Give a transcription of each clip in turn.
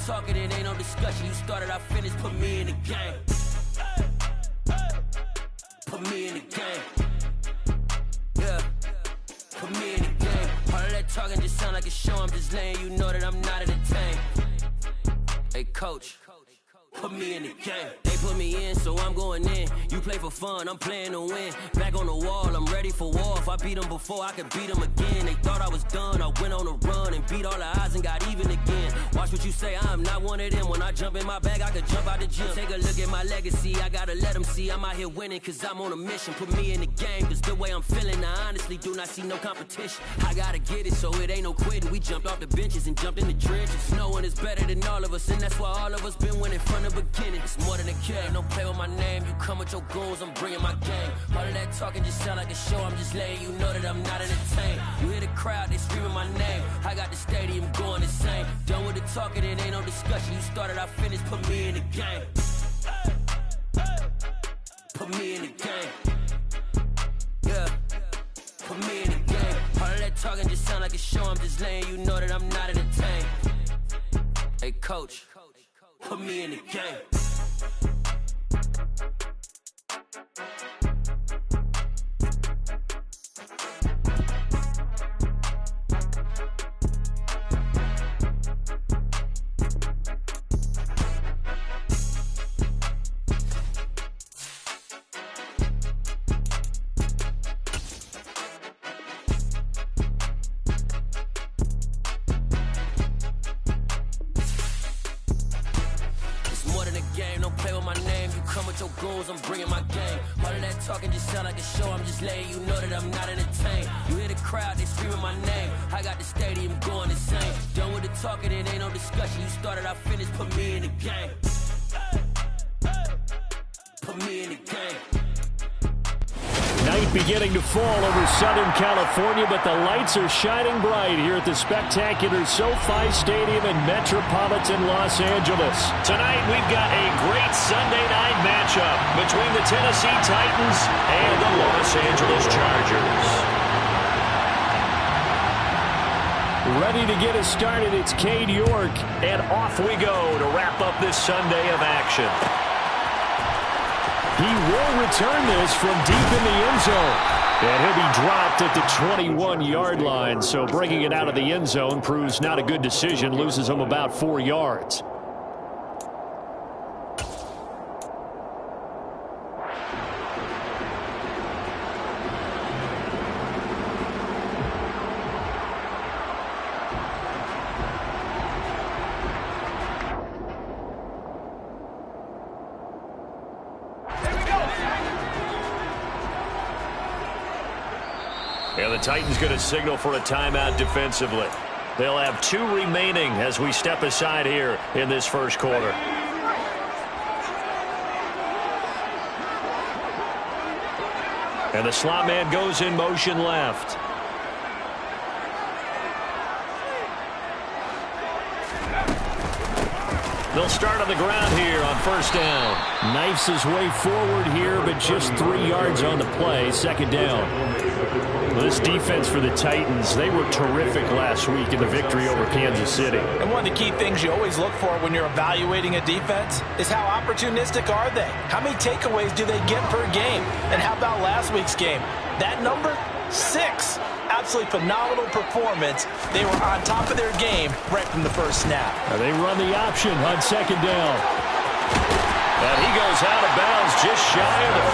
talking, it ain't no discussion. You started, I finished, put me in the game. Put me in the game. Yeah. Put me in the game. All of that talking just sound like a show. I'm just letting you know that I'm not entertained. Hey, coach. Put me in the game. They put me in, so I'm going in. You play for fun, I'm playing to win. Back on the wall, I'm ready for war. If I beat them before, I could beat them again. They thought I was done, I went on a run and beat all the odds and got even again. Watch what you say, I'm not one of them. When I jump in my bag, I could jump out the gym. Take a look at my legacy, I gotta let them see I'm out here winning, cause I'm on a mission. Put me in the game, cause the way I'm feeling, I honestly do not see no competition. I gotta get it, so it ain't no quitting. We jumped off the benches and jumped in the trenches. No one is better than all of us, and that's why all of us been winning from the beginning. It's more than a game, don't play with my name. You come with your goons, I'm bringing my game. All of that talking just sound like a show. I'm just letting you know that I'm not entertained. You hear the crowd, they screaming my name. I got the stadium going insane. Done with the talking, it ain't no discussion. You started, I finished, put me in the game. Put me in the game. Yeah. Put me in the game. All of that talking just sound like a show. I'm just letting you know that I'm not entertained. Hey, coach. Put me in the game. Your goons, I'm bringing my game. All of that talking just sound like a show. I'm just letting you know that I'm not entertained. You hear the crowd, they screaming my name. I got the stadium going insane. Done with the talking, it ain't no discussion. You started, I finished, put me in the game. Put me in the game. Night beginning to fall over Southern California, but the lights are shining bright here at the spectacular SoFi Stadium in metropolitan Los Angeles. Tonight, we've got a great Sunday night matchup between the Tennessee Titans and the Los Angeles Chargers. Ready to get us started, it's Cade York, and off we go to wrap up this Sunday of action. He will return this from deep in the end zone. And he'll be dropped at the 21-yard line. So bringing it out of the end zone proves not a good decision. Loses him about 4 yards. And the Titans going to signal for a timeout defensively. They'll have 2 remaining as we step aside here in this first quarter. And the slot man goes in motion left. They'll start on the ground here on first down. Knifes his way forward here, but just 3 yards on the play. Second down. Well, this defense for the Titans, they were terrific last week in the victory over Kansas City. And one of the key things you always look for when you're evaluating a defense is how opportunistic are they? How many takeaways do they get per game? And how about last week's game? That number? 6. Absolutely phenomenal performance. They were on top of their game right from the first snap. They run the option on second down. And he goes out of bounds just shy of the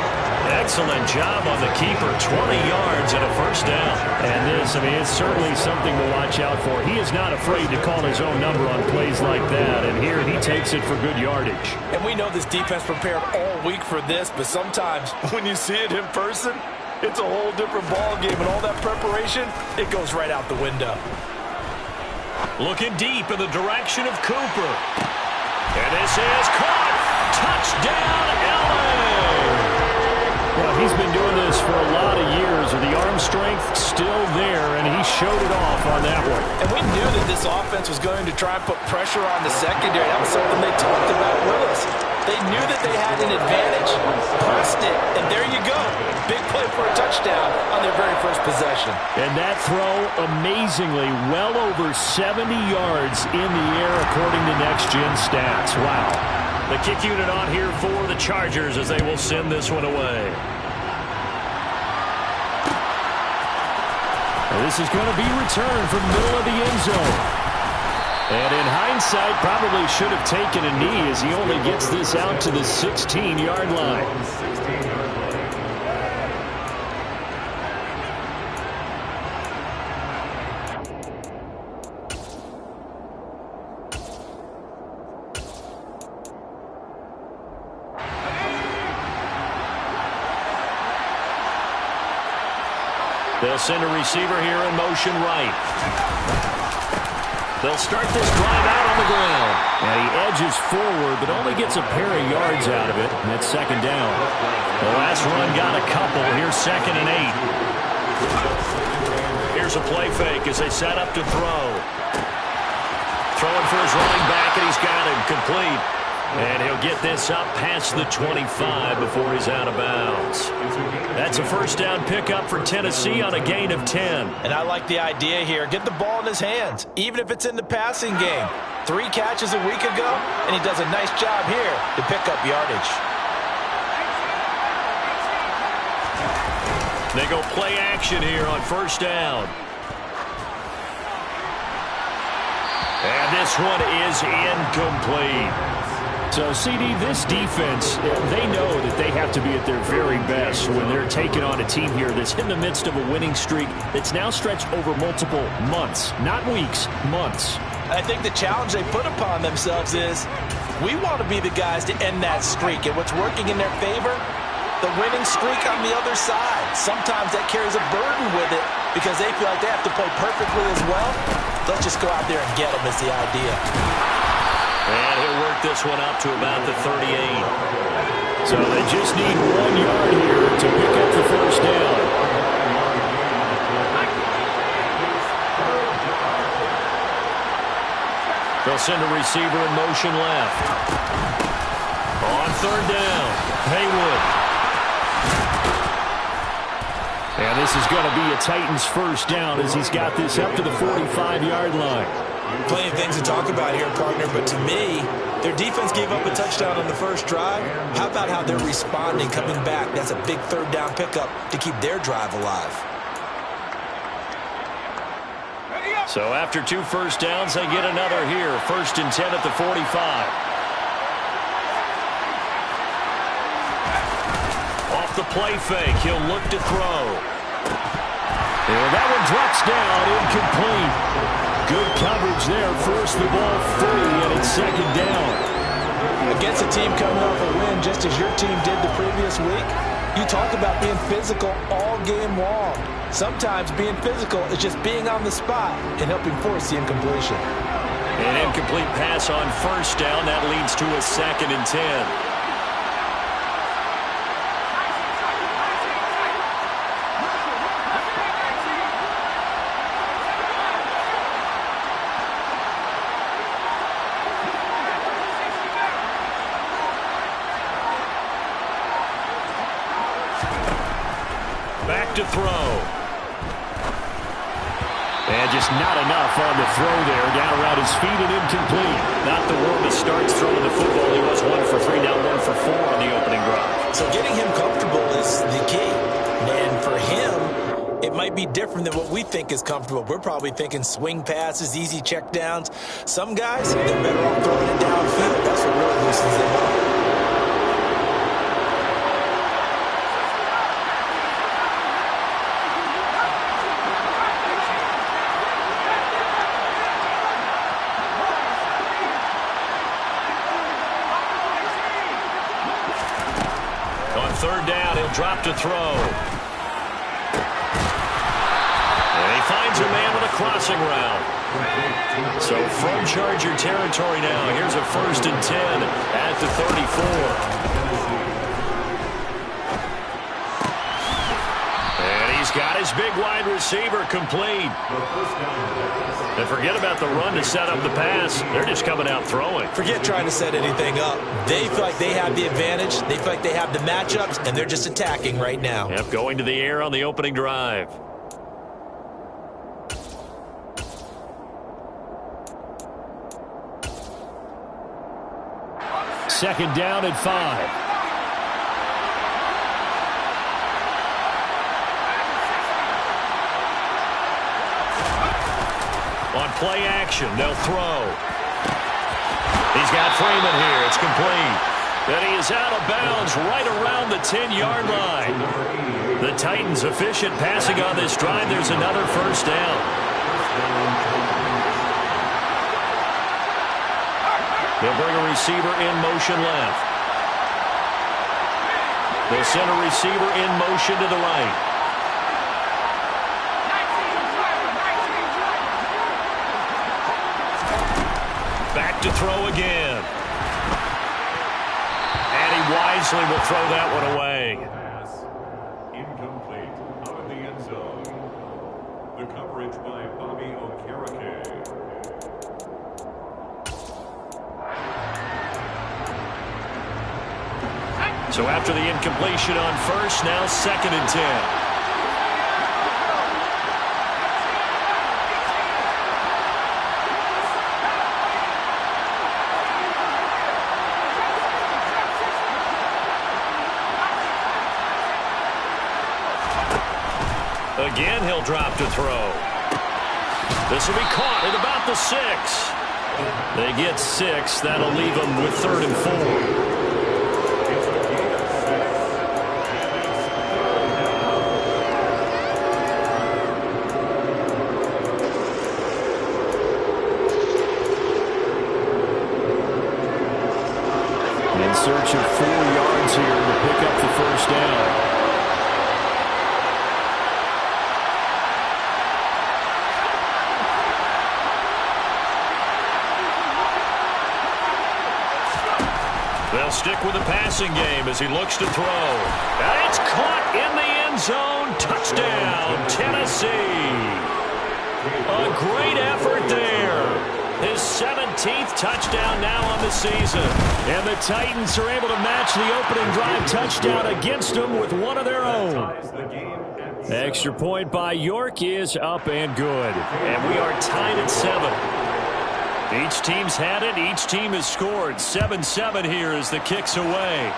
45. Excellent job on the keeper. 20 yards and a first down. And this, it's certainly something to watch out for. He is not afraid to call his own number on plays like that. And here he takes it for good yardage. And we know this defense prepared all week for this, but sometimes when you see it in person, it's a whole different ball game, and all that preparation, it goes right out the window. Looking deep in the direction of Cooper. And this is caught. Touchdown, LA! Well, He's been doing this for a lot of years, with the arm strength still there, and he showed it off on that one. And we knew that this offense was going to try and put pressure on the secondary. That was something they talked about with us. They knew that they had an advantage, pressed it, and there you go. Big play for a touchdown on their very first possession. And that throw, amazingly, well over 70 yards in the air, according to Next Gen Stats. Wow. The kick unit on here for the Chargers as they will send this one away. And this is going to be returned from the middle of the end zone. And in hindsight, probably should have taken a knee as he only gets this out to the 16-yard line. They'll send a receiver here in motion right. They'll start this drive out on the ground. And he edges forward, but only gets a pair of yards out of it. And that's second down. The last run got a couple. Here's 2nd and 8. Here's a play fake as they set up to throw. Throwing for his running back, and he's got him complete. And he'll get this up past the 25 before he's out of bounds. That's a first down pickup for Tennessee on a gain of 10. And I like the idea here. Get the ball in his hands, even if it's in the passing game. 3 catches a week ago, and he does a nice job here to pick up yardage. They go play action here on first down. And this one is incomplete. So, CD, this defense, they know that they have to be at their very best when they're taking on a team here that's in the midst of a winning streak that's now stretched over multiple months, not weeks, months. I think the challenge they put upon themselves is we want to be the guys to end that streak. And what's working in their favor? The winning streak on the other side. Sometimes that carries a burden with it because they feel like they have to play perfectly as well. Let's just go out there and get them is the idea. And he'll work this one up to about the 38. So they just need 1 yard here to pick up the first down. They'll send a receiver in motion left. On third down, Haywood. And this is going to be a Titans first down as he's got this up to the 45-yard line. Plenty of things to talk about here, partner, but to me, their defense gave up a touchdown on the first drive. How about how they're responding, coming back? That's a big third down pickup to keep their drive alive. So after 2 first downs, they get another here. 1st and 10 at the 45. Off the play fake, he'll look to throw. And that one drops down, incomplete. Good coverage there, forced the ball free, and it's 2nd down. Against a team coming off a win, just as your team did the previous week, you talk about being physical all game long. Sometimes being physical is just being on the spot and helping force the incompletion. An incomplete pass on first down. That leads to a 2nd and 10. To throw. And just not enough on the throw there. Down around his feet and incomplete. Not the warmest starts throwing the football. He was 1 for 3, now 1 for 4 on the opening drive. So getting him comfortable is the key. And for him, it might be different than what we think is comfortable. We're probably thinking swing passes, easy checkdowns. Some guys, they're better off throwing it downfield. That's what really loosens them up. Third down, he'll drop to throw. And he finds a man with a crossing route. So from Charger territory now, here's a 1st and 10 at the 34. Got his big wide receiver complete. And forget about the run to set up the pass. They're just coming out throwing. Forget trying to set anything up. They feel like they have the advantage. They feel like they have the matchups, and they're just attacking right now. Yep, going to the air on the opening drive. Second down and 5. On play action, they'll throw. He's got Freeman here. It's complete. And he is out of bounds right around the 10-yard line. The Titans efficient passing on this drive. There's another first down. They'll bring a receiver in motion left. They'll send a receiver in motion to the right. Back to throw again. And he wisely will throw that one away. Pass incomplete out of the end zone. The coverage by Bobby Okereke. So after the incompletion on first, now 2nd and 10. Again, he'll drop to throw. This will be caught at about the 6. They get 6. That'll leave them with 3rd and 4. In search of 4 yards here to pick up the first down. They'll stick with the passing game as he looks to throw. And it's caught in the end zone. Touchdown, Tennessee. A great effort there. His 17th touchdown now on the season. And the Titans are able to match the opening drive touchdown against them with one of their own. Extra point by York is up and good. And we are tied at 7. Each team's had it. Each team has scored. 7-7 here as the kick's away.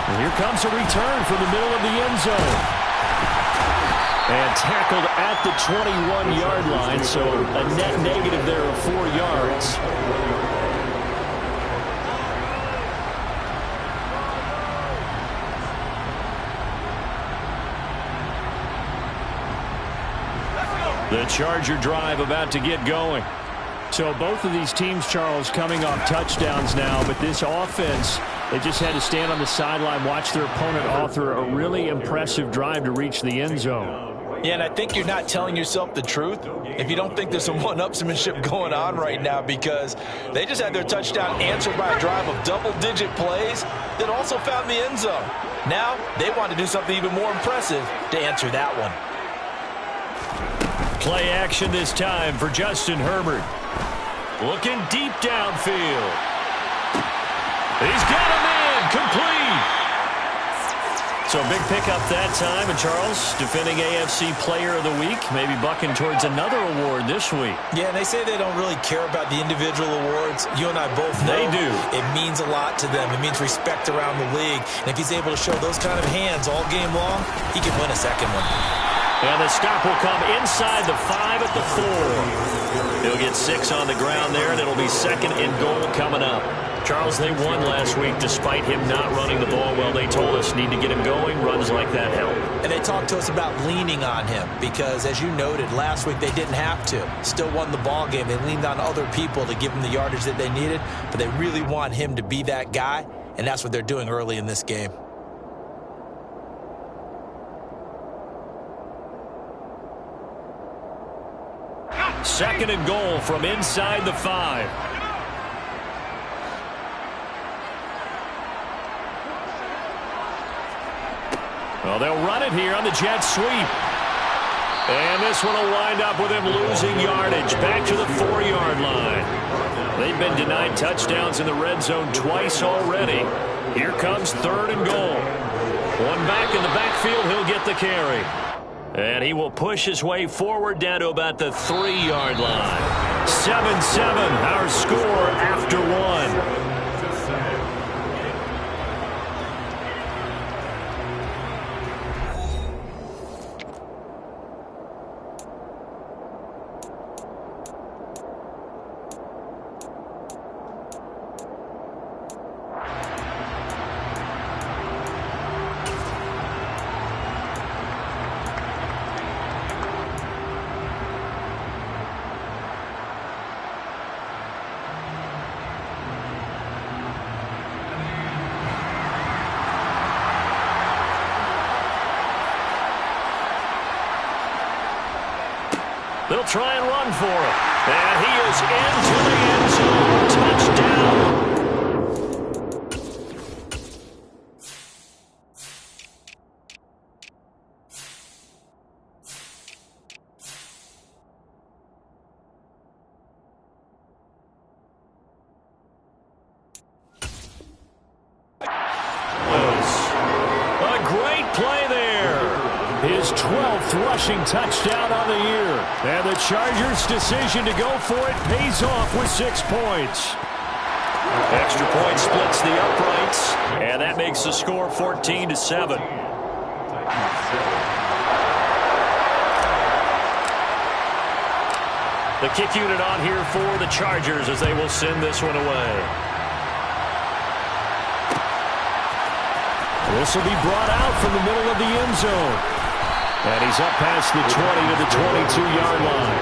And here comes a return from the middle of the end zone. And tackled at the 21-yard line, so a net negative there of 4 yards. The Charger drive about to get going. So both of these teams, Charles, coming off touchdowns now, but this offense, they just had to stand on the sideline, watch their opponent author a really impressive drive to reach the end zone. Yeah, and I think you're not telling yourself the truth if you don't think there's some one-upsmanship going on right now, because they just had their touchdown answered by a drive of double-digit plays that also found the end zone. Now they want to do something even more impressive to answer that one. Play action this time for Justin Herbert. Looking deep downfield. He's got him in. Complete. So a big pickup that time. And Charles, defending AFC Player of the Week, maybe bucking towards another award this week. Yeah, and they say they don't really care about the individual awards. You and I both know they do. It means a lot to them. It means respect around the league. And if he's able to show those kind of hands all game long, he can win a second one. And the stop will come inside the 5 at the 4. He'll get 6 on the ground there, and it'll be 2nd and goal coming up. Charles, they won last week despite him not running the ball well. They told us need to get him going. Runs like that help. And they talked to us about leaning on him because, as you noted, last week they didn't have to. Still won the ball game. They leaned on other people to give them the yardage that they needed, but they really want him to be that guy, and that's what they're doing early in this game. Second and goal from inside the 5. Well, they'll run it here on the jet sweep. And this one will wind up with him losing yardage back to the 4-yard line. They've been denied touchdowns in the red zone twice already. Here comes 3rd and goal. One back in the backfield, he'll get the carry. And he will push his way forward down to about the 3-yard line. 7-7, our score after 1. They'll try and run for him. And he is into the end zone. Touchdown. A great play there. His 12th rushing touchdown on the year. And the Chargers' decision to go for it pays off with 6 points. Extra point splits the uprights, and that makes the score 14-7. The kick unit on here for the Chargers as they will send this one away. This will be brought out from the middle of the end zone. And he's up past the 20 to the 22-yard line.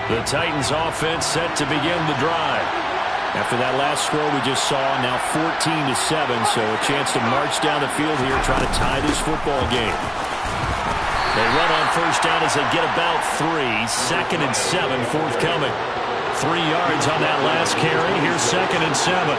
The Titans offense set to begin the drive. After that last score we just saw, now 14-7, so a chance to march down the field here, trying to tie this football game. They run on first down as they get about 3. 2nd and 7 forthcoming. 3 yards on that last carry. Here's 2nd and 7.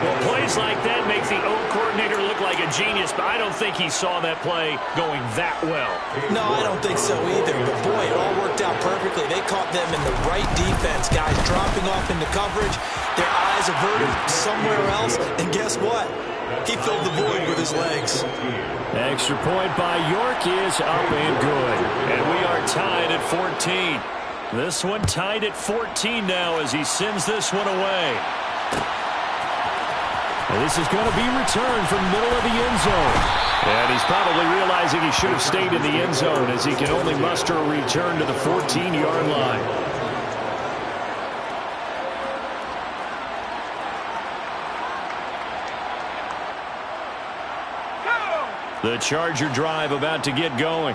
Well, plays like that make the O coordinator look like a genius, but I don't think he saw that play going that well. No, I don't think so either, but boy, it all worked out perfectly. They caught them in the right defense, guys dropping off into coverage, their eyes averted somewhere else, and guess what? He filled the void with his legs. Extra point by York is up and good, and we are tied at 14. This one tied at 14 now as he sends this one away. And this is going to be returned from the middle of the end zone. And he's probably realizing he should have stayed in the end zone as he can only muster a return to the 14-yard line. The Charger drive about to get going.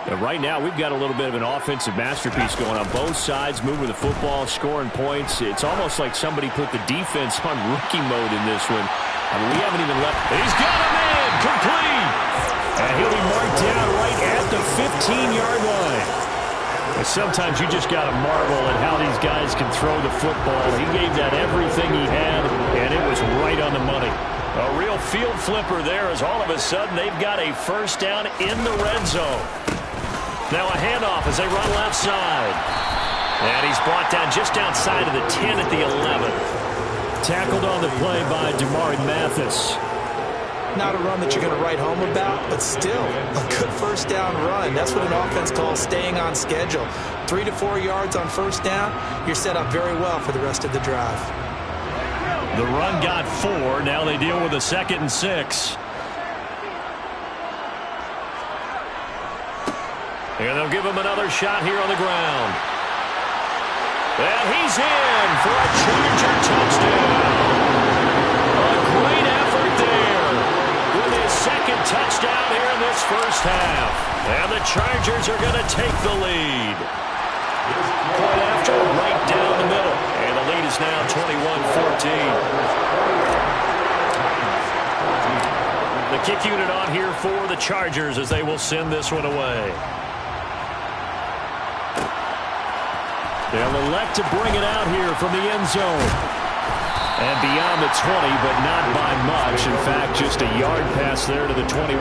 And right now, we've got a little bit of an offensive masterpiece going on both sides, moving the football, scoring points. It's almost like somebody put the defense on rookie mode in this one. I mean, we haven't even left. He's got him in, complete. And he'll be marked down right at the 15-yard line. And sometimes you just got to marvel at how these guys can throw the football. He gave that everything he had, and it was right on the money. A real field flipper there as all of a sudden they've got a first down in the red zone. Now a handoff as they run left side. And he's brought down just outside of the 10 at the 11. Tackled on the play by Damari Mathis. Not a run that you're going to write home about, but still a good first down run. That's what an offense calls staying on schedule. 3 to 4 yards on first down, you're set up very well for the rest of the drive. The run got 4. Now they deal with a 2nd and 6. And they'll give him another shot here on the ground. And he's in for a Charger touchdown. A great effort there with his second touchdown here in this first half. And the Chargers are going to take the lead. Point after, right down the middle. And the lead is now 21-14. The kick unit on here for the Chargers as they will send this one away. They'll elect to bring it out here from the end zone. And beyond the 20, but not by much. In fact, just a yard pass there to the 21.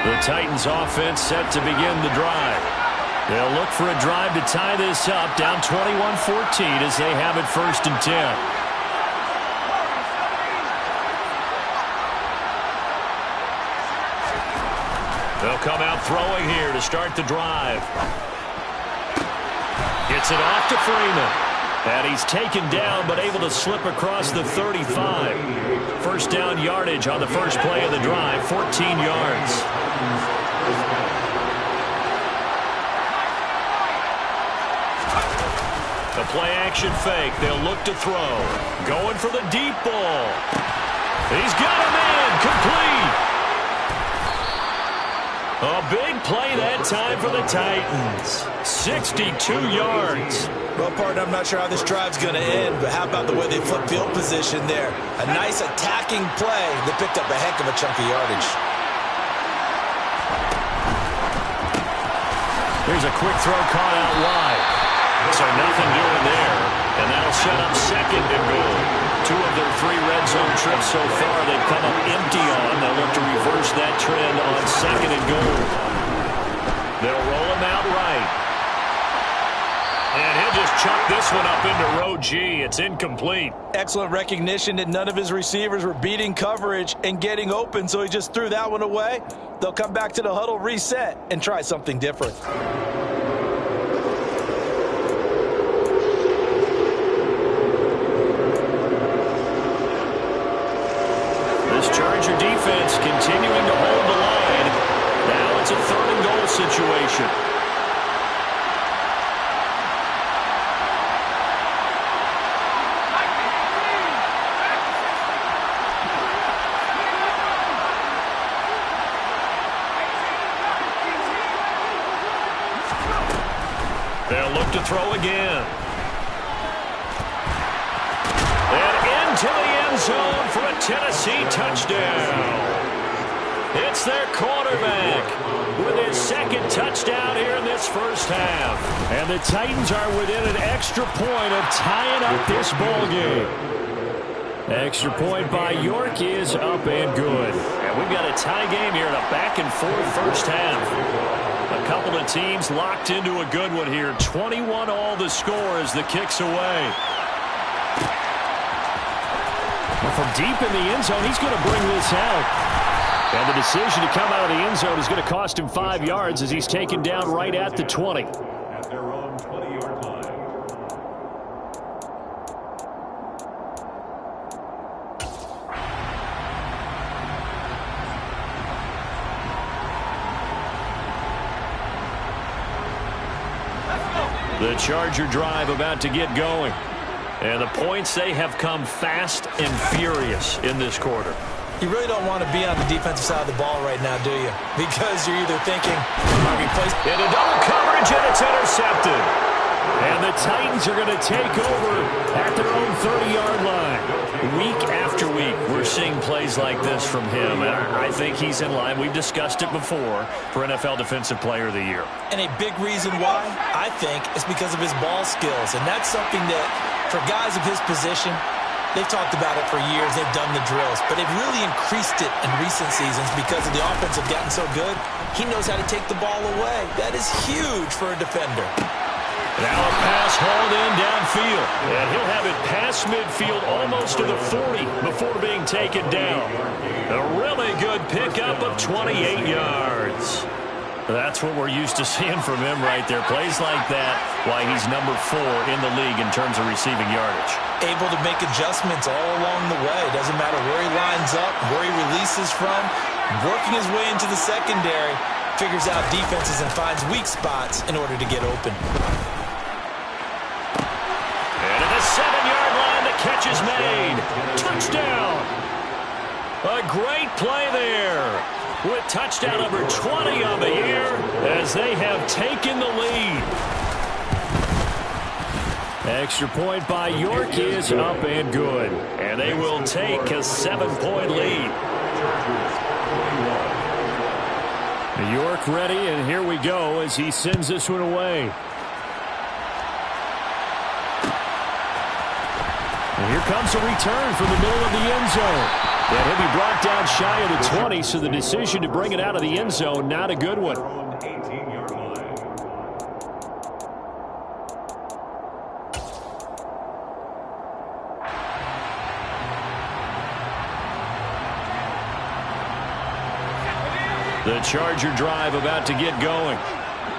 The Titans offense set to begin the drive. They'll look for a drive to tie this up, down 21-14 as they have it 1st and 10. They'll come out throwing here to start the drive. Gets it off to Freeman. And he's taken down but able to slip across the 35. First down yardage on the first play of the drive, 14 yards. The play action fake. They'll look to throw. Going for the deep ball. He's got a man. Complete. A big play that time for the Titans. 62 yards. Well, partner, I'm not sure how this drive's going to end, but how about the way they flip field position there? A nice attacking play that picked up a heck of a chunk of yardage. Here's a quick throw caught out wide. So nothing doing there. And that'll set up 2nd and goal. 2 of their 3 red zone trips so far they've come up empty on. They'll look to reverse that trend on 2nd and goal. They'll roll him out right. And he'll just chuck this one up into row G. It's incomplete. Excellent recognition that none of his receivers were beating coverage and getting open, so he just threw that one away. They'll come back to the huddle, reset, and try something different. This Charger defense continuing to hold the line. Now it's a 3rd and goal situation. They'll look to throw again. And into the end zone for a Tennessee touchdown. It's their quarterback with his 2nd touchdown here in this first half. And the Titans are within an extra point of tying up this ball game. Extra point by York is up and good. And we've got a tie game here in a back-and-forth first half. A couple of teams locked into a good one here. 21 all the score as the kick's away. Well, from deep in the end zone, he's going to bring this out. And the decision to come out of the end zone is going to cost him 5 yards as he's taken down right at the 20. At their own 20-yard line. The Charger drive about to get going. And the points, they have come fast and furious in this quarter. You really don't want to be on the defensive side of the ball right now, do you? Because you're either thinking, are we placed into double coverage, and it's intercepted. And the Titans are going to take over at their own 30-yard line. Week after week, we're seeing plays like this from him. And I think he's in line. We've discussed it before for NFL Defensive Player of the Year. And a big reason why, I think, is because of his ball skills. And that's something that, for guys of his position, they've talked about it for years. They've done the drills. But they've really increased it in recent seasons because of the offense have gotten so good. He knows how to take the ball away. That is huge for a defender. Now a pass hauled in downfield. And he'll have it past midfield almost to the 40 before being taken down. A really good pickup of 28 yards. That's what we're used to seeing from him right there. Plays like that, why he's number 4 in the league in terms of receiving yardage. Able to make adjustments all along the way. Doesn't matter where he lines up, where he releases from. Working his way into the secondary, figures out defenses and finds weak spots in order to get open. And at the 7-yard line, the catch is made. Touchdown! A great play there, with touchdown number 20 on the year as they have taken the lead. Extra point by York is up and good, and they will take a 7-point lead. York ready, and here we go as he sends this one away. And here comes a return from the middle of the end zone. And he'll be brought down shy of the 20, so the decision to bring it out of the end zone, not a good one. The Charger drive about to get going.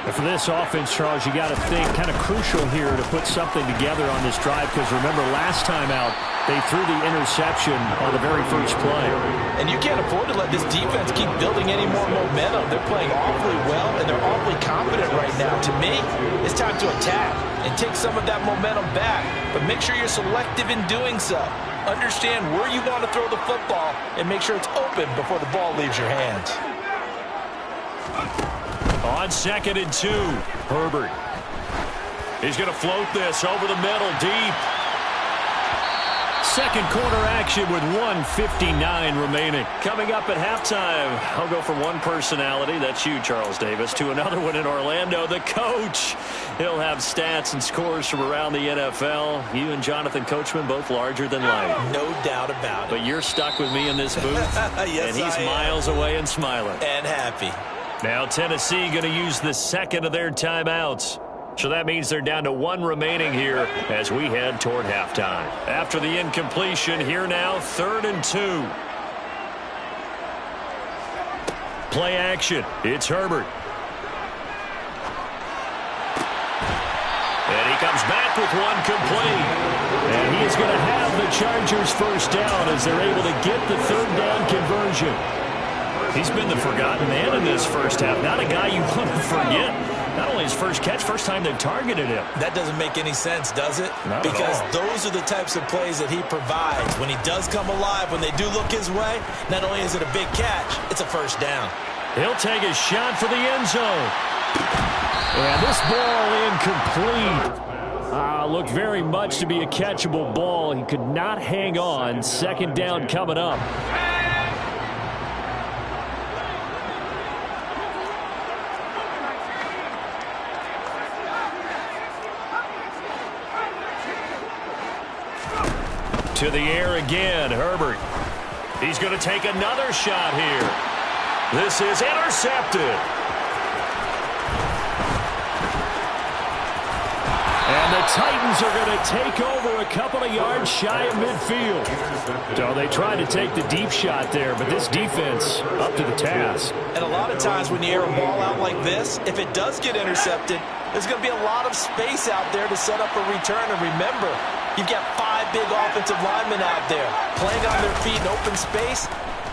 And for this offense, Charles, you got to think kind of crucial here to put something together on this drive, because remember last time out, they threw the interception on the very first play. And you can't afford to let this defense keep building any more momentum. They're playing awfully well, and they're awfully confident right now. To me, it's time to attack and take some of that momentum back. But make sure you're selective in doing so. Understand where you want to throw the football and make sure it's open before the ball leaves your hands. On 2nd and 2, Herbert. He's going to float this over the middle, deep. Second quarter action with 1:59 remaining. Coming up at halftime, I'll go from one personality, that's you, Charles Davis, to another one in Orlando, the coach. He'll have stats and scores from around the NFL. You and Jonathan Coachman, both larger than life. No doubt about it. But you're stuck with me in this booth, yes, and he's miles away and smiling. And happy. Now Tennessee going to use the second of their timeouts. So that means they're down to 1 remaining here as we head toward halftime. After the incompletion, here now, 3rd and 2. Play action. It's Herbert. And he comes back with one complete. And he is going to have the Chargers first down as they're able to get the 3rd down conversion. He's been the forgotten man in this first half. Not a guy you want to forget. Not only his first catch, first time they've targeted him. That doesn't make any sense, does it? Not because at all. Those are the types of plays that he provides. When he does come alive, when they do look his way, not only is it a big catch, it's a first down. He'll take a shot for the end zone. And this ball incomplete. Looked very much to be a catchable ball. He could not hang on. 2nd down coming up. To the air again, Herbert. He's going to take another shot here. This is intercepted. And the Titans are going to take over a couple of yards shy of midfield. So they tried to take the deep shot there, but this defense up to the task. And a lot of times when you air a ball out like this, if it does get intercepted, there's going to be a lot of space out there to set up a return. And remember, you've got 5 big offensive linemen out there playing on their feet in open space.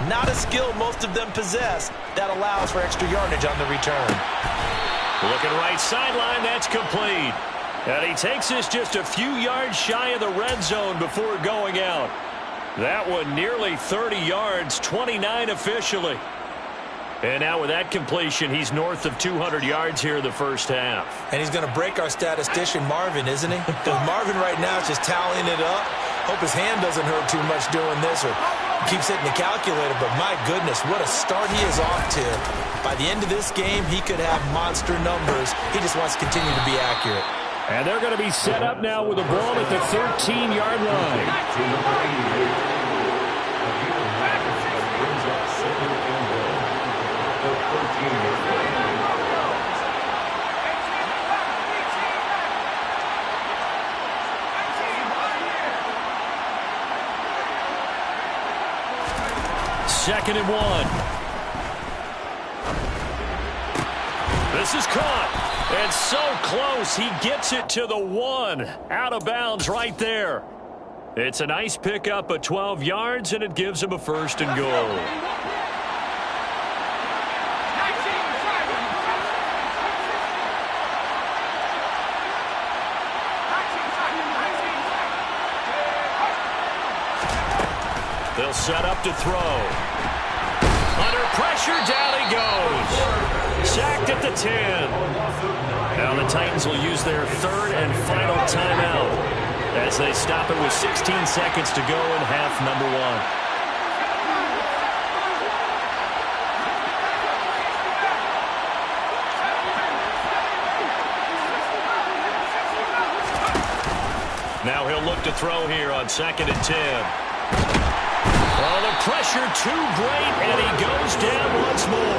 Not a skill most of them possess that allows for extra yardage on the return. Looking right sideline, that's complete. And he takes this just a few yards shy of the red zone before going out. That one nearly 30 yards, 29 officially. And now with that completion, he's north of 200 yards here in the first half. And he's going to break our statistician, Marvin, isn't he? Because Marvin right now is just tallying it up. Hope his hand doesn't hurt too much doing this or keeps hitting the calculator. But my goodness, what a start he is off to. By the end of this game, he could have monster numbers. He just wants to continue to be accurate. And they're going to be set up now with the ball at the 13-yard line. Second and 1. This is caught. And so close, he gets it to the 1. Out of bounds right there. It's a nice pickup of 12 yards, and it gives him a 1st and goal. They'll set up to throw. Under pressure, down he goes. Sacked at the 10. Now the Titans will use their 3rd and final timeout as they stop it with 16 seconds to go in half number 1. Now he'll look to throw here on 2nd and 10. Oh, the pressure too great, and he goes down once more.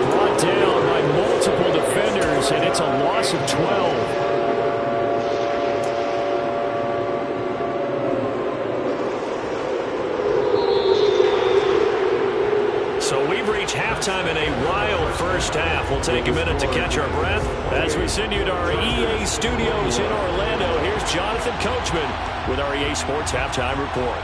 Brought down by multiple defenders, and it's a loss of 12. So we've reached halftime in a wild first half. We'll take a minute to catch our breath as we send you to our EA studios in Orlando. Here's Jonathan Coachman with our EA Sports Halftime Report.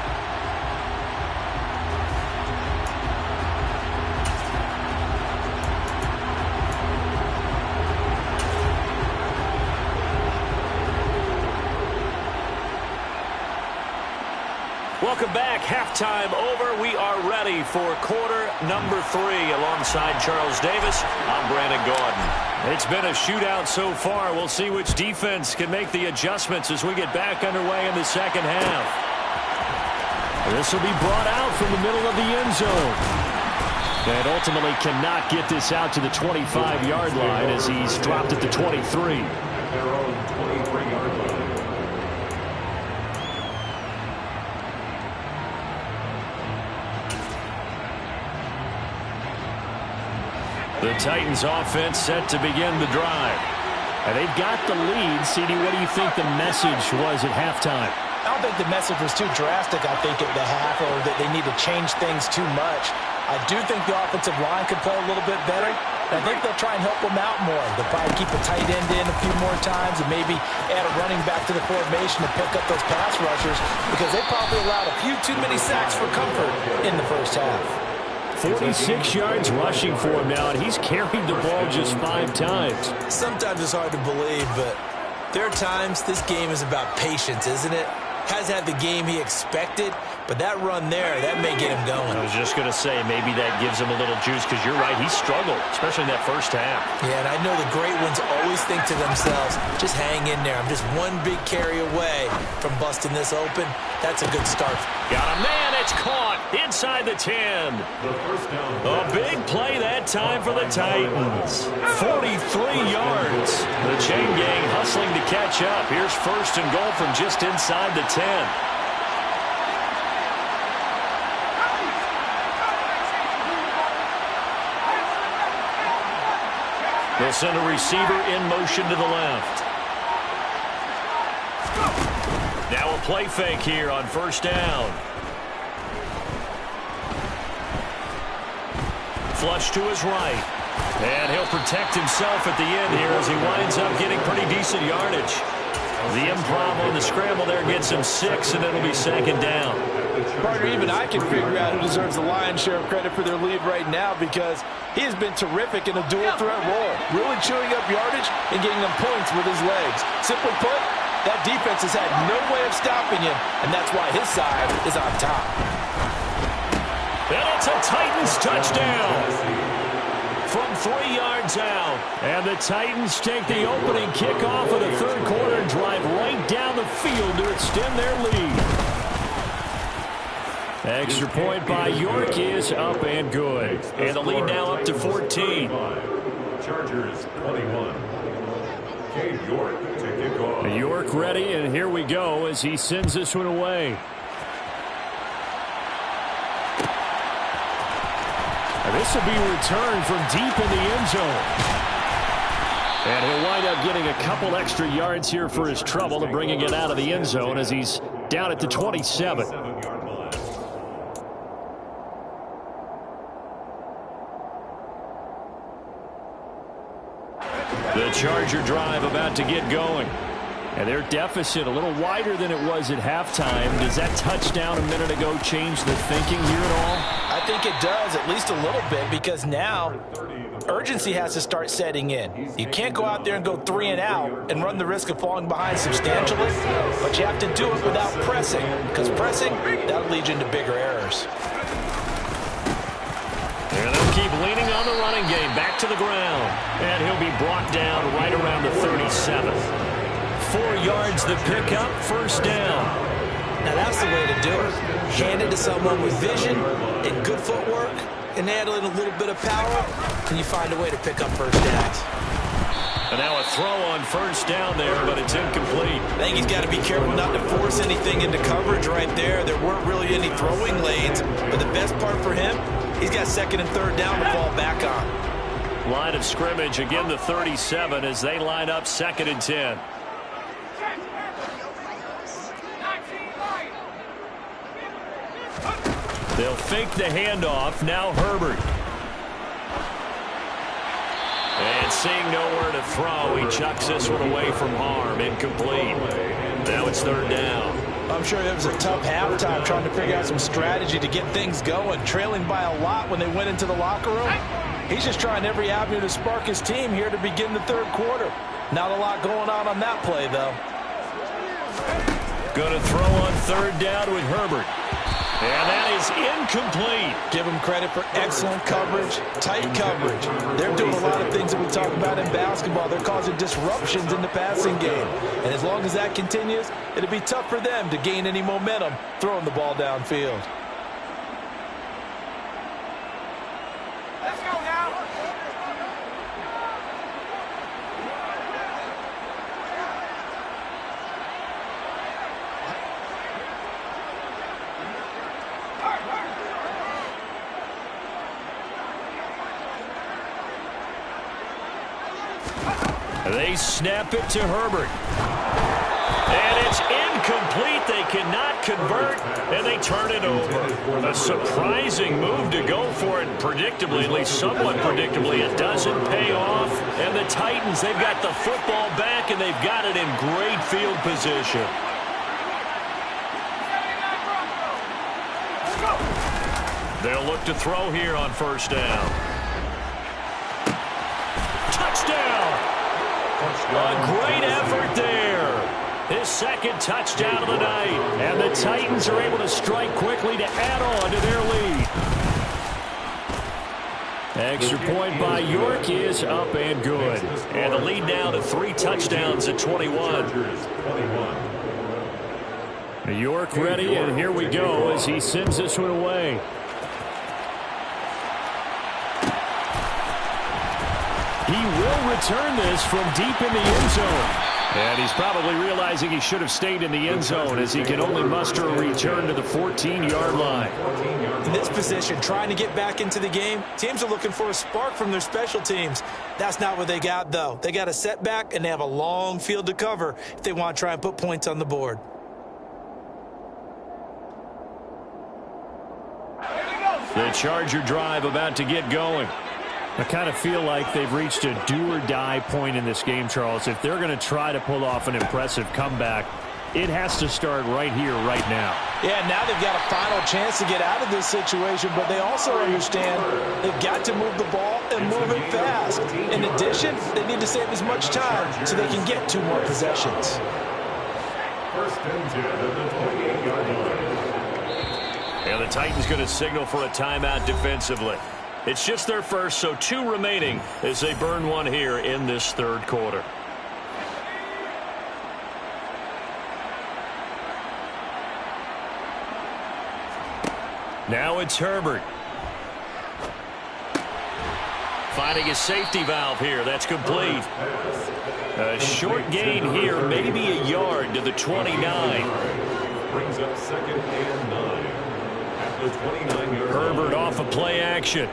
Welcome back. Halftime over. We are ready for quarter number 3. Alongside Charles Davis, I'm Brandon Gordon. It's been a shootout so far. We'll see which defense can make the adjustments as we get back underway in the second half. This will be brought out from the middle of the end zone. And ultimately cannot get this out to the 25-yard line as he's dropped at the 23. Their own 23-yard line. The Titans offense set to begin the drive. And they've got the lead. CD, what do you think the message was at halftime? I don't think the message was too drastic, I think, at the half, or that they need to change things too much. I do think the offensive line could play a little bit better. I think they'll try and help them out more. They'll probably keep a tight end in a few more times and maybe add a running back to the formation to pick up those pass rushers because they probably allowed a few too many sacks for comfort in the first half. 46 yards rushing for him now, and he's carried the ball just 5 times. Sometimes it's hard to believe, but there are times this game is about patience, isn't it? Hasn't had the game he expected, but that run there, that may get him going. I was just going to say, maybe that gives him a little juice, because you're right, he struggled, especially in that first half. Yeah, and I know the great ones always think to themselves, just hang in there. I'm just one big carry away from busting this open. That's a good start. Got a man, it's caught inside the 10. A big play that time for the Titans. 43 yards. The chain gang hustling to catch up. Here's 1st and goal from just inside the 10. They'll send a receiver in motion to the left. Now a play fake here on 1st down. Flush to his right. And he'll protect himself at the end here as he winds up getting pretty decent yardage. The improv on the scramble there gets him 6, and it'll be 2nd down. Partner, even I can figure out who deserves the lion's share of credit for their lead right now because he has been terrific in a dual threat role, really chewing up yardage and getting them points with his legs. Simply put, that defense has had no way of stopping him, and that's why his side is on top. And it's a Titans touchdown from 3 yards out. And the Titans take the opening kickoff of the 3rd quarter and drive right down the field to extend their lead. Extra point by York is up and good. And the lead now up to 14. Chargers 21. Cade York to kick off. York ready, and here we go as he sends this one away. And this will be returned from deep in the end zone. And he'll wind up getting a couple extra yards here for his trouble to bringing it out of the end zone as he's down at the 27. The Charger drive about to get going. And their deficit a little wider than it was at halftime. Does that touchdown a minute ago change the thinking here at all? I think it does, at least a little bit, because now urgency has to start setting in. You can't go out there and go 3 and out and run the risk of falling behind substantially, but you have to do it without pressing, because pressing, that'll lead you into bigger errors. And they'll keep leaning on the running game, back to the ground. And he'll be brought down right around the 37. 4 yards the pickup, first down. Now that's the way to do it. Hand it to someone with vision and good footwork and add in a little bit of power, and you find a way to pick up first downs. And now a throw on first down there, but it's incomplete. I think he's got to be careful not to force anything into coverage right there. There weren't really any throwing lanes, but the best part for him, he's got 2nd and 3rd down to fall back on. Line of scrimmage, again the 37 as they line up 2nd and 10. They'll fake the handoff. Now Herbert. And seeing nowhere to throw, he chucks this one away from harm. Incomplete. Now it's 3rd down. I'm sure it was a tough halftime trying to figure out some strategy to get things going. Trailing by a lot when they went into the locker room. He's just trying every avenue to spark his team here to begin the 3rd quarter. Not a lot going on that play, though. Going to throw on 3rd down with Herbert. And that is incomplete. Give them credit for excellent coverage, tight coverage. They're doing a lot of things that we talk about in basketball. They're causing disruptions in the passing game. And as long as that continues, it'll be tough for them to gain any momentum throwing the ball downfield. Let's go now. They snap it to Herbert. And it's incomplete. They cannot convert, and they turn it over. A surprising move to go for it, predictably, at least somewhat predictably. It doesn't pay off. And the Titans, they've got the football back, and they've got it in great field position. They'll look to throw here on 1st down. Touchdown! A great effort there. His 2nd touchdown of the night. And the Titans are able to strike quickly to add on to their lead. Extra point by York is up and good. And the lead now to 3 touchdowns at 21. York ready, and here we go as he sends this one away. He will return this from deep in the end zone. And he's probably realizing he should have stayed in the end zone as he can only muster a return to the 14-yard line. In this position, trying to get back into the game, teams are looking for a spark from their special teams. That's not what they got, though. They got a setback, and they have a long field to cover if they want to try and put points on the board. The Charger drive about to get going. I kind of feel like they've reached a do-or-die point in this game, Charles. If they're going to try to pull off an impressive comeback, it has to start right here, right now. Yeah, now they've got a final chance to get out of this situation, but they also understand they've got to move the ball and move it fast. In addition, they need to save as much time so they can get 2 more possessions. 1st and 10 at the 28-yard line. And the Titans going to signal for a timeout defensively. It's just their first, so 2 remaining as they burn one here in this 3rd quarter. Now it's Herbert. Finding a safety valve here. That's complete. A short gain here, maybe a yard to the 29. Brings up 2nd and 9 at the 29-yard line. Herbert off of play action.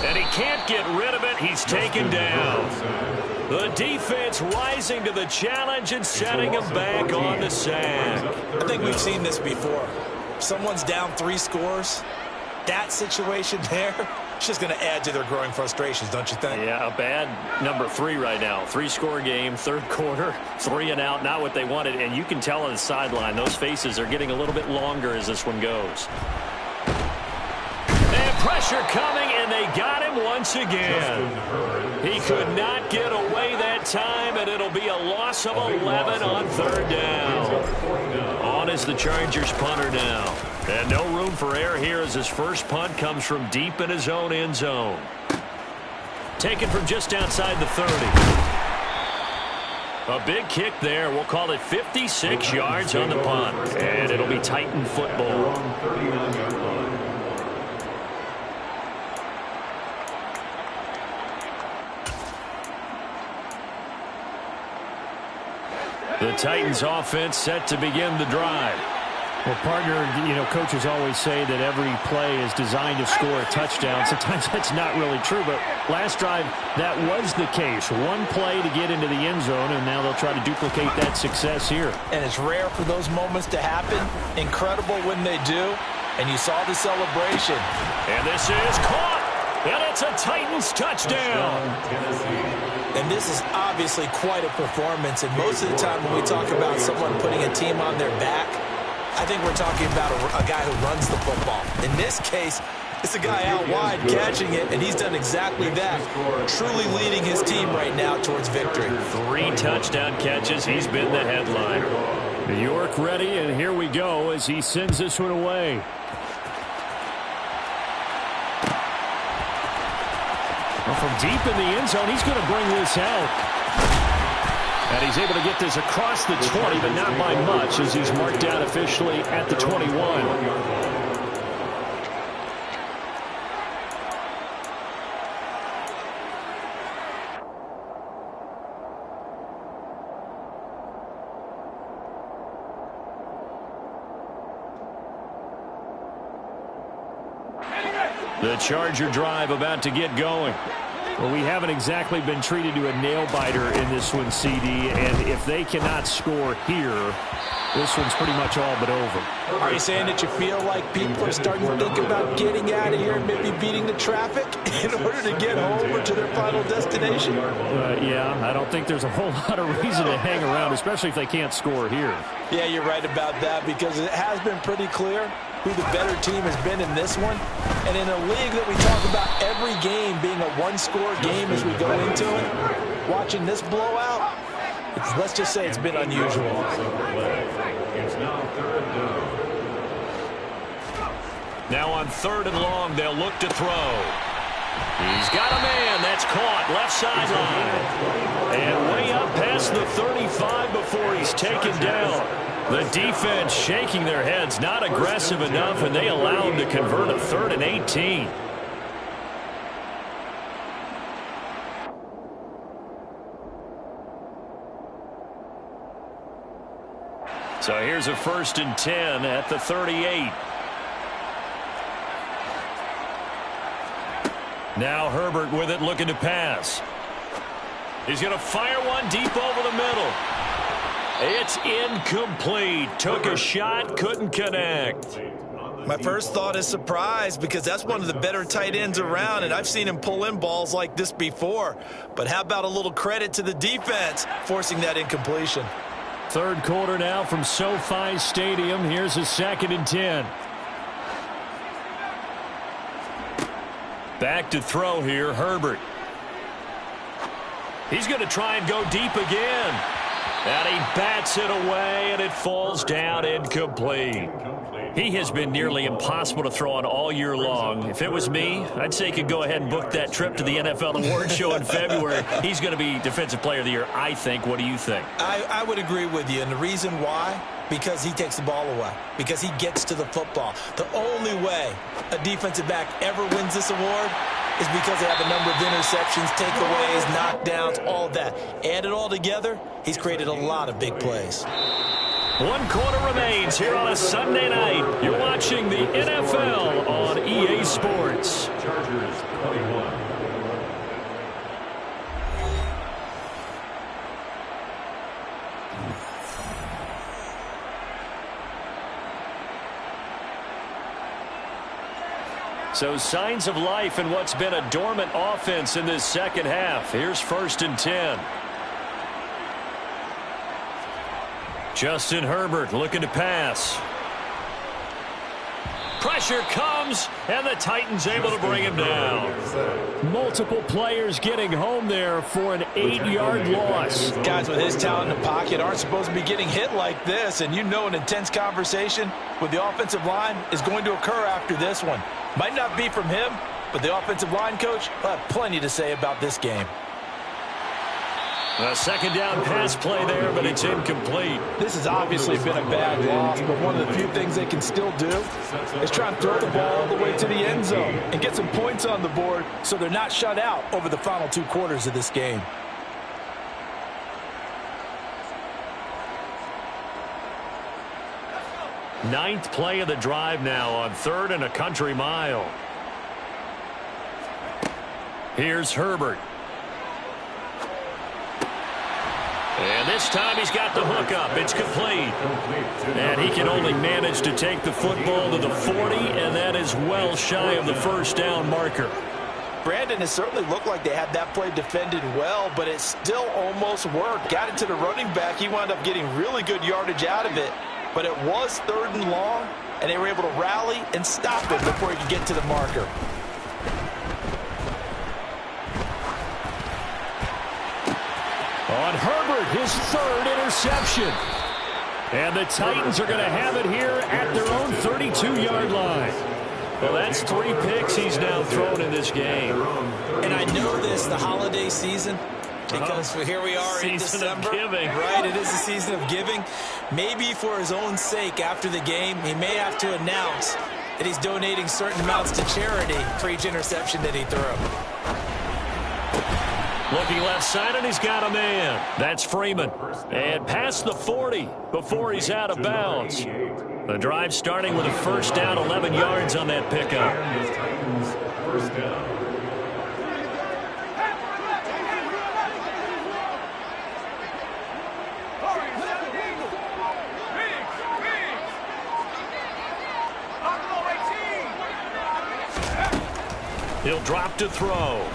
And he can't get rid of it. He's taken down. The defense rising to the challenge and setting him back on the sack. I think we've seen this before. Someone's down 3 scores. That situation there, It's just going to add to their growing frustrations, don't you think? Yeah, a bad number 3 right now. 3-score game, third quarter, 3 and out, not what they wanted. And you can tell on the sideline, those faces are getting a little bit longer as this one goes. And pressure coming, and they got him once again. He could not get away that time, and it'll be a loss of 11 on third down. On is the Chargers punter now. And no room for error here as his first punt comes from deep in his own end zone. Taken from just outside the 30. A big kick there. We'll call it 56 yards on the punt. And it'll be Titan football. The Titans offense set to begin the drive. Well, partner, coaches always say that every play is designed to score a touchdown. Sometimes that's not really true, but last drive, that was the case. One play to get into the end zone, and now they'll try to duplicate that success here. And it's rare for those moments to happen. Incredible when they do. And you saw the celebration. And this is caught. And it's a Titans touchdown. And this is obviously quite a performance. And most of the time when we talk about someone putting a team on their back, I think we're talking about a guy who runs the football. In this case, it's a guy out wide catching it, and he's done exactly that, truly leading his team right now towards victory. 3 touchdown catches. He's been the headliner. New York ready, and here we go as he sends this one away. Well, from deep in the end zone, he's going to bring this out. And he's able to get this across the 20, but not by much as he's marked down officially at the 21. The Charger drive about to get going. Well, we haven't exactly been treated to a nail-biter in this one, CD, and if they cannot score here, this one's pretty much all but over. Are you saying that you feel like people are starting to think about getting out of here and maybe beating the traffic in order to get home or to their final destination? Yeah, I don't think there's a whole lot of reason to hang around, especially if they can't score here. Yeah, you're right about that because it has been pretty clear who the better team has been in this one. And in a league that we talk about every game being a one-score game as we go into it, watching this blowout, let's just say it's been unusual. It's now third down. Now on 3rd and long, they'll look to throw. He's got a man. That's caught left sideline. And way up past the 35 before he's taken down. The defense shaking their heads, not aggressive enough, and they allow him to convert a 3rd and 18. So here's a 1st and 10 at the 38. Now Herbert with it, looking to pass. He's going to fire one deep over the middle. It's incomplete. Took a shot, couldn't connect. My first thought is surprise because that's one of the better tight ends around, and I've seen him pull in balls like this before. But how about a little credit to the defense forcing that incompletion? 3rd quarter now from SoFi Stadium. Here's a 2nd and 10. Back to throw here, Herbert. He's going to try and go deep again. And he bats it away, and it falls down incomplete. He has been nearly impossible to throw on all year long. If it was me, I'd say he could go ahead and book that trip to the NFL Awards Show in February. He's going to be Defensive Player of the Year, I think. What do you think? I would agree with you, and the reason why? Because he takes the ball away. Because he gets to the football. The only way a defensive back ever wins this award is because they have a number of interceptions, takeaways, knockdowns, all that. Add it all together, he's created a lot of big plays. 1 quarter remains here on a Sunday night. You're watching the NFL on EA Sports. Chargers 21. So signs of life in what's been a dormant offense in this second half. Here's 1st and 10. Justin Herbert looking to pass. Pressure comes, and the Titans able to bring him down. Multiple players getting home there for an 8-yard loss. Guys with his talent in the pocket aren't supposed to be getting hit like this, and you know an intense conversation with the offensive line is going to occur after this one. Might not be from him, but the offensive line coach will have plenty to say about this game. A second down pass play there, but it's incomplete. This has obviously been a bad loss, but one of the few things they can still do is try and throw the ball all the way to the end zone and get some points on the board so they're not shut out over the final 2 quarters of this game. Ninth play of the drive now on 3rd and a country mile. Here's Herbert. And this time he's got the hook up. It's complete. And he can only manage to take the football to the 40, and that is well shy of the first down marker. Brandon, has certainly looked like they had that play defended well, but it still almost worked. Got it to the running back. He wound up getting really good yardage out of it, but it was 3rd and long, and they were able to rally and stop it before he could get to the marker. On Herbert, his 3rd interception. And the Titans are going to have it here at their own 32-yard line. Well, that's 3 picks he's now thrown in this game. And I know this, the holiday season, because here we are in December. Season of giving. Right, it is a season of giving. Maybe for his own sake after the game, he may have to announce that he's donating certain amounts to charity for each interception that he threw. Looking left side, and he's got a man. That's Freeman. And past the 40 before he's out of bounds. The drive starting with a first down, 11 yards on that pickup. First down. He'll drop to throw.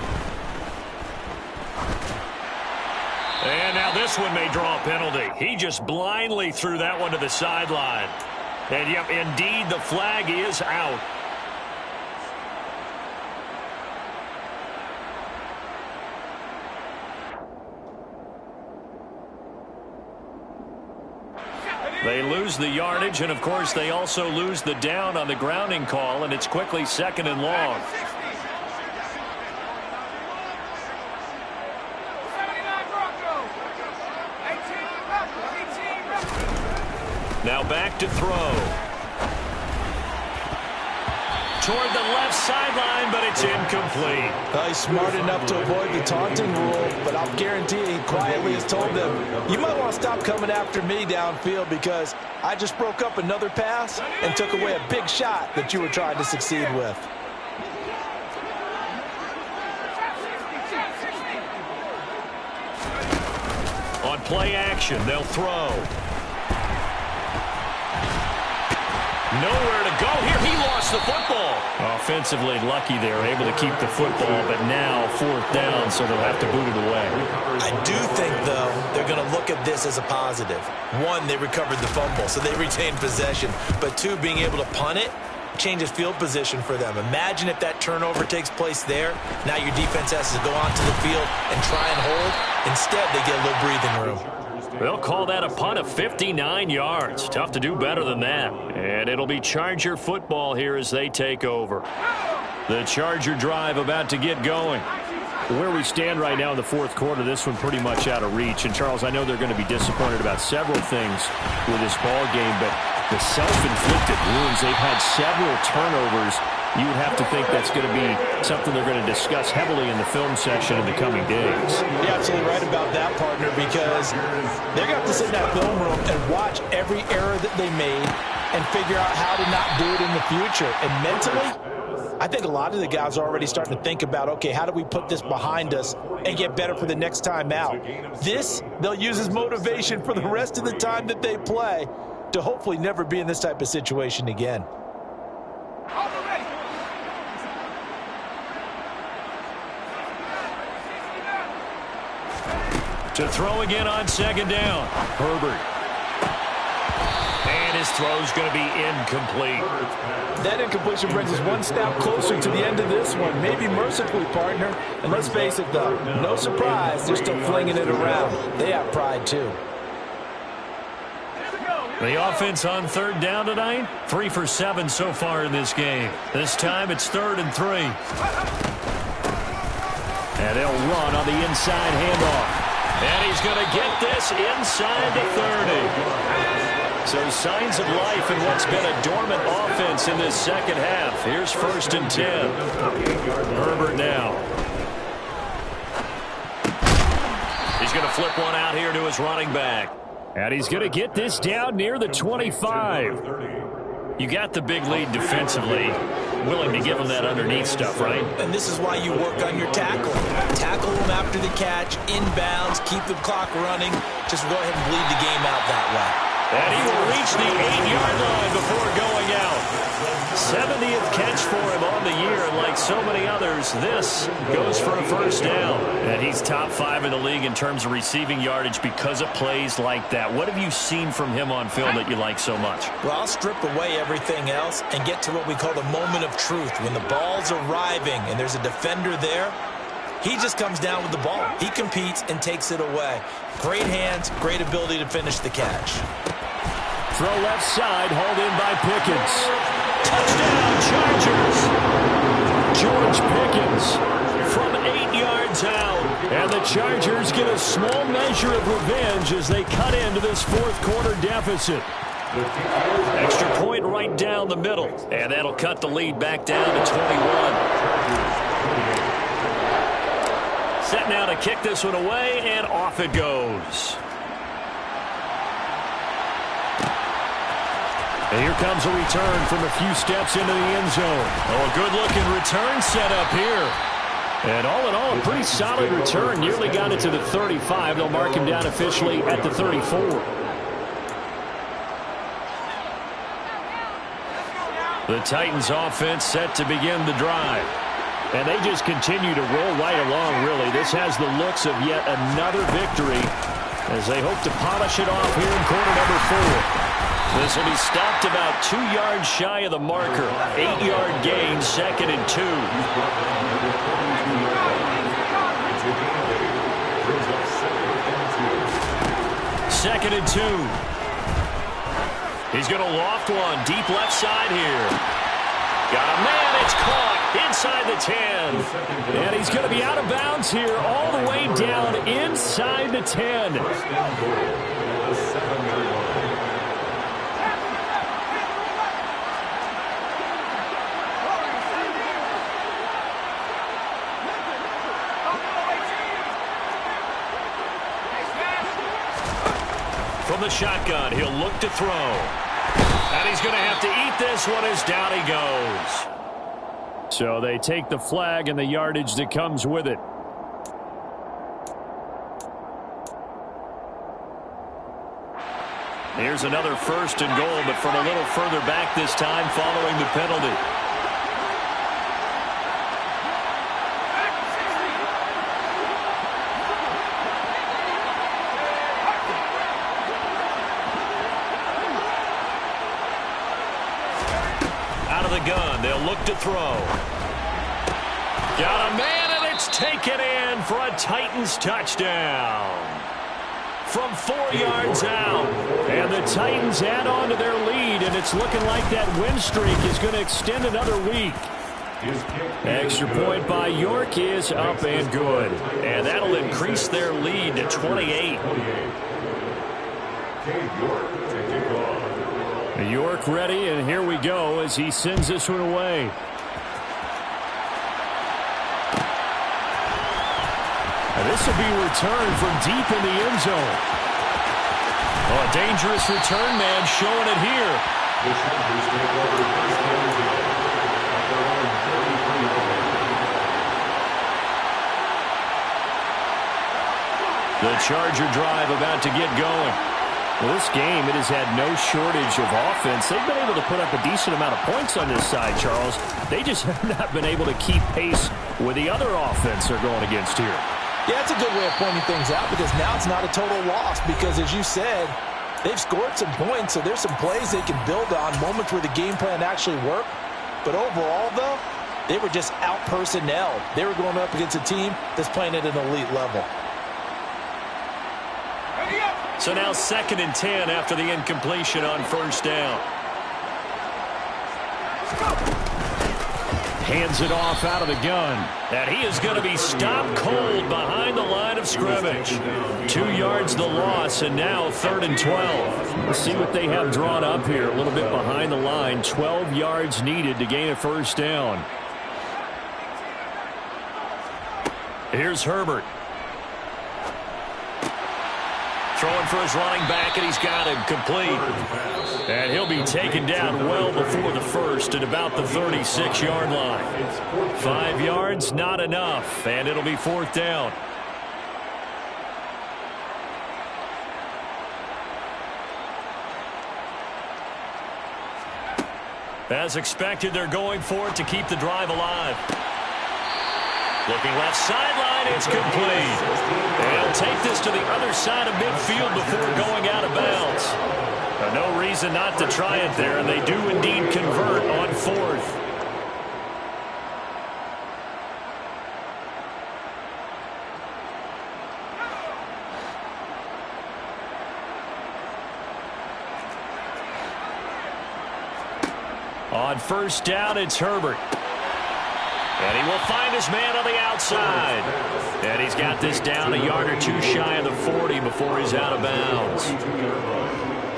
And now this one may draw a penalty. He just blindly threw that one to the sideline. And, yep, indeed, the flag is out. They lose the yardage, and, of course, they also lose the down on the grounding call, and it's quickly 2nd and long. Now back to throw. Toward the left sideline, but it's incomplete. Well, he's smart enough to avoid the taunting rule, but I'll guarantee he quietly has told them, you might want to stop coming after me downfield because I just broke up another pass and took away a big shot that you were trying to succeed with. On play action, they'll throw. Nowhere to go here. He lost the football. Offensively lucky they were able to keep the football, but now 4th down, so they'll have to boot it away. I do think, though, they're going to look at this as a positive. 1, they recovered the fumble, so they retained possession. But 2, being able to punt it changes field position for them. Imagine if that turnover takes place there. Now your defense has to go onto the field and try and hold. Instead, they get a little breathing room. They'll call that a punt of 59 yards. Tough to do better than that. And it'll be Charger football here as they take over. The Charger drive about to get going. Where we stand right now in the 4th quarter, this one pretty much out of reach. And, Charles, I know they're going to be disappointed about several things with this ball game, but the self-inflicted wounds, they've had several turnovers. You would have to think that's going to be something they're going to discuss heavily in the film section in the coming days. You're absolutely right about that, partner, because they're going to have to sit in that film room and watch every error that they made and figure out how to not do it in the future. And mentally, I think a lot of the guys are already starting to think about, okay, how do we put this behind us and get better for the next time out? This, they'll use as motivation for the rest of the time that they play to hopefully never be in this type of situation again. To throw again on second down. Herbert. And his throw's going to be incomplete. That incompletion brings us one step closer to the end of this one. Maybe mercifully, partner. And let's face it, though, no surprise, they're still flinging it around. They have pride, too. The offense on third down tonight, 3 for 7 so far in this game. This time it's 3rd and 3. And they'll run on the inside handoff. And he's going to get this inside the 30. So signs of life in what's been a dormant offense in this second half. Here's 1st and 10. Herbert now. He's going to flip one out here to his running back. And he's going to get this down near the 25. You got the big lead defensively. Willing to give him that underneath stuff, right? And this is why you work on your tackling. Tackle them after the catch, inbounds, keep the clock running. Just go ahead and bleed the game out that way. And he will reach the 8-yard line before going out. 70th catch for him on the year, and like so many others, this goes for a first down. And he's top 5 in the league in terms of receiving yardage because of plays like that. What have you seen from him on film that you like so much? Well, I'll strip away everything else and get to what we call the moment of truth. When the ball's arriving and there's a defender there, he just comes down with the ball. He competes and takes it away. Great hands, great ability to finish the catch. Throw left side, hauled in by Pickens. Touchdown, Chargers! George Pickens from 8 yards out. And the Chargers get a small measure of revenge as they cut into this fourth quarter deficit. Extra point right down the middle. And that'll cut the lead back down to 21. Set now to kick this one away, and off it goes. And here comes a return from a few steps into the end zone. Oh, a good-looking return set up here. And all in all, a pretty solid return. Nearly got it to the 35. They'll mark him down officially at the 34. The Titans offense set to begin the drive. And they just continue to roll right along, really. This has the looks of yet another victory as they hope to polish it off here in quarter number 4. This will be stopped about 2 yards shy of the marker. 8-yard gain, 2nd and 2. 2nd and 2. He's going to loft one deep left side here. Got a man, it's caught inside the 10. And he's going to be out of bounds here all the way down inside the 10. From the shotgun, he'll look to throw. And he's going to have to eat this one as down he goes. So they take the flag and the yardage that comes with it. Here's another 1st and goal, but from a little further back this time following the penalty. Gun. They'll look to throw. Got a man, and it's taken in for a Titans touchdown. From 4 yards out. And the Titans add on to their lead, and it's looking like that win streak is going to extend another week. Extra point by York is up and good. And that'll increase their lead to 28. York ready, and here we go as he sends this one away. And this will be returned from deep in the end zone. Oh, a dangerous return man showing it here. The Charger drive about to get going. Well, this game, it has had no shortage of offense. They've been able to put up a decent amount of points on this side, Charles. They just have not been able to keep pace with the other offense they're going against here. Yeah, that's a good way of pointing things out because now it's not a total loss because, as you said, they've scored some points, so there's some plays they can build on, moments where the game plan actually worked. But overall, though, they were just out-personnel. They were going up against a team that's playing at an elite level. So now 2nd and 10 after the incompletion on first down. Hands it off out of the gun. And he is going to be stopped cold behind the line of scrimmage. 2 yards the loss, and now 3rd and 12. Let's see what they have drawn up here. A little bit behind the line. 12 yards needed to gain a first down. Here's Herbert. Throwing for his running back, and he's got him complete. And he'll be taken down well before the first at about the 36-yard line. 5 yards, not enough, and it'll be 4th down. As expected, they're going for it to keep the drive alive. Looking left sideline, it's complete. And he'll take this to the other side of midfield before going out of bounds. No reason not to try it there, and they do indeed convert on 4th. On first down, it's Herbert. And he will find his man on the outside. And he's got this down a yard or two shy of the 40 before he's out of bounds.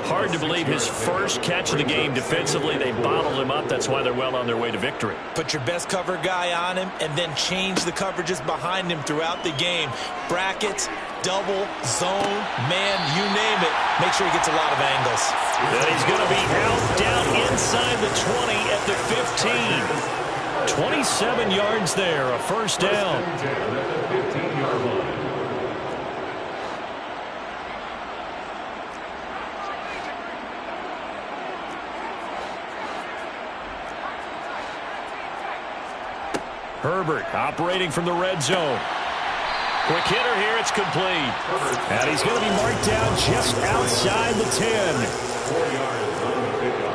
Hard to believe his first catch of the game defensively. They bottled him up. That's why they're well on their way to victory. Put your best cover guy on him and then change the coverages behind him throughout the game. Brackets, double, zone, man, you name it. Make sure he gets a lot of angles. Then he's going to be out down inside the 20 at the 15. 27 yards there, a first down. Herbert operating from the red zone. Quick hitter here, it's complete. And he's going to be marked down just outside the 10. 4 yards on the pickup.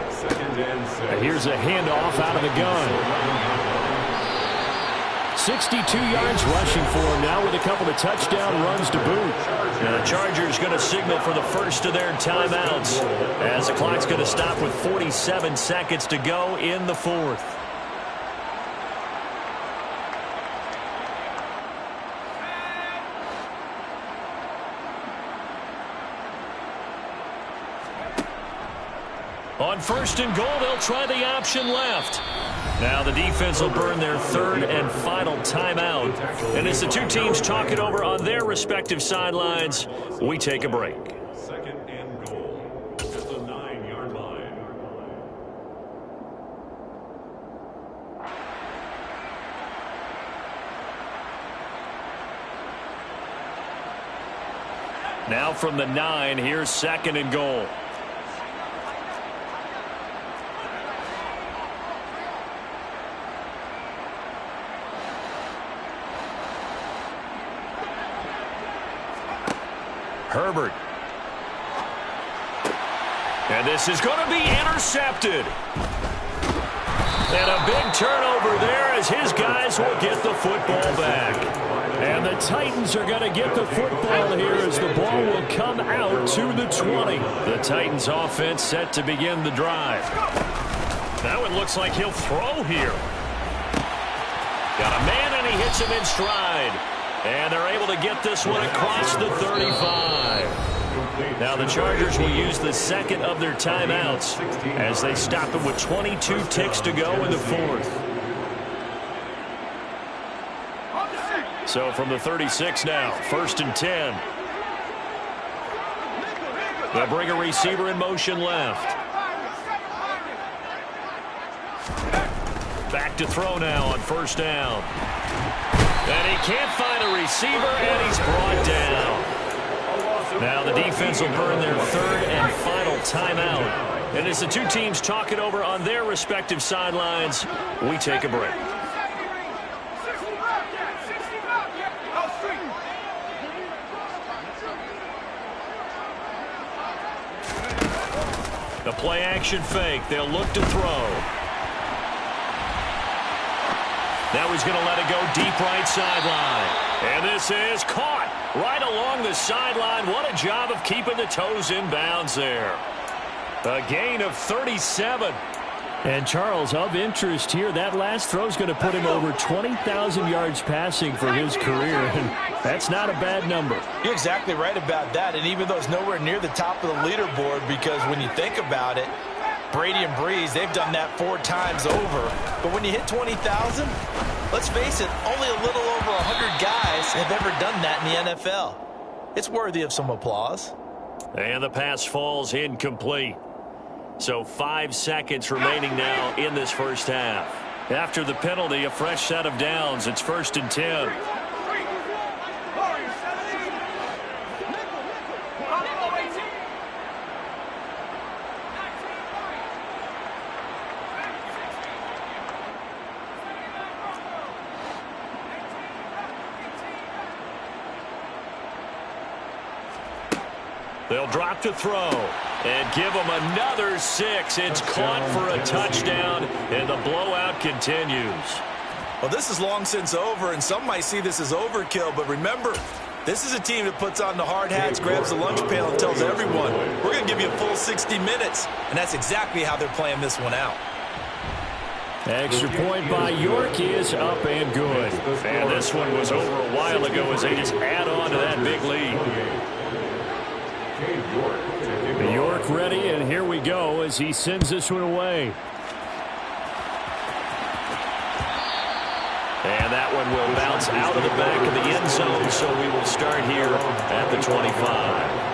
2nd and 6. And here's a handoff out of the gun. 62 yards rushing for him now with a couple of touchdown runs to boot. And the Chargers going to signal for the first of their timeouts as the clock's going to stop with 47 seconds to go in the 4th. On 1st and goal, they'll try the option left. Now the defense will burn their 3rd and final timeout. And as the two teams talk it over on their respective sidelines, we take a break. 2nd and goal at the 9-yard line. Now from the 9, here's 2nd and goal. Herbert. And this is going to be intercepted. And a big turnover there as his guys will get the football back. And the Titans are going to get the football here as the ball will come out to the 20. The Titans offense set to begin the drive. Now it looks like he'll throw here. Got a man and he hits him in stride. And they're able to get this one across the 35. Now the Chargers will use the 2nd of their timeouts as they stop it with 22 ticks to go in the 4th. So from the 36 now, 1st and 10. They'll bring a receiver in motion left. Back to throw now on 1st down. And he can't find a receiver, and he's brought down. Now the defense will burn their 3rd and final timeout. And as the two teams talk it over on their respective sidelines, we take a break. The play action fake. They'll look to throw. Now he's going to let it go deep right sideline. And this is caught right along the sideline. What a job of keeping the toes in bounds there. A gain of 37. And Charles, of interest here, that last throw is going to put him over 20,000 yards passing for his career, and that's not a bad number. You're exactly right about that, and even though it's nowhere near the top of the leaderboard, because when you think about it, Brady and Breeze, they've done that 4 times over. But when you hit 20,000, let's face it, only a little over 100 guys have ever done that in the NFL. It's worthy of some applause. And the pass falls incomplete. So 5 seconds remaining now in this first half. After the penalty, a fresh set of downs. It's 1st and 10. They'll drop to throw and give them another 6. It's caught for a touchdown, and the blowout continues. Well, this is long since over, and some might see this as overkill, but remember, this is a team that puts on the hard hats, grabs the lunch pail, and tells everyone, we're going to give you a full 60 minutes, and that's exactly how they're playing this one out. Extra point by York is up and good. And this one was over a while ago as they just add on to that big lead. York ready, and here we go as he sends this one away. And that one will bounce out of the back of the end zone, so we will start here at the 25.